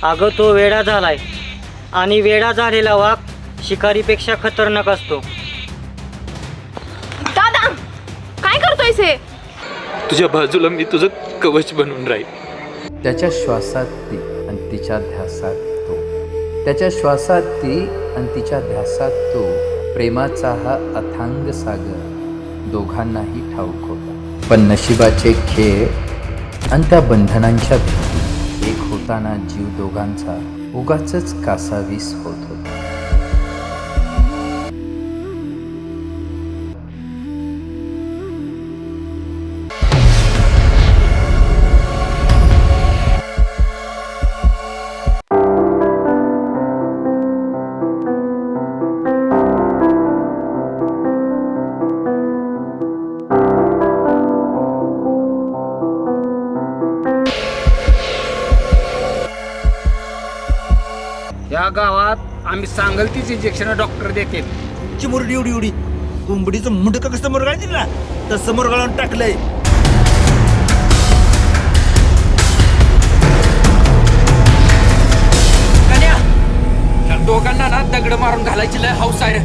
अगं तो वेडा झालाय आणि वेडा झालेला वाघ शिकारीपेक्षा खतरनाक असतो. दादा काय करतोयस हे? तुझ्या बाजूला मी तुझं कवच बनून राहील. त्याच्या श्वासात ती आणि तिच्या ध्यासात तो, त्याच्या श्वासात ती आणि तिच्या ध्यासात तो. प्रेमाचा हा अथांग सागर दोघांनाही ठाऊक होता. पण नशिबाचे खेळ आणि त्या बंधनांच्या भीती, एक होताना जीव दोघांचा उगाचच कासावीस होत होता. या गावात आम्ही सांगल तीच इंजेक्शन डॉक्टर देते. मुरडी एवढी एवढी कोंबडीचं मुंडकं कसं मुरगाळतील ना तसं मुरगाळून टाकलंय. या दोघांना ना दगड मारून घालायची लय हौस आहे.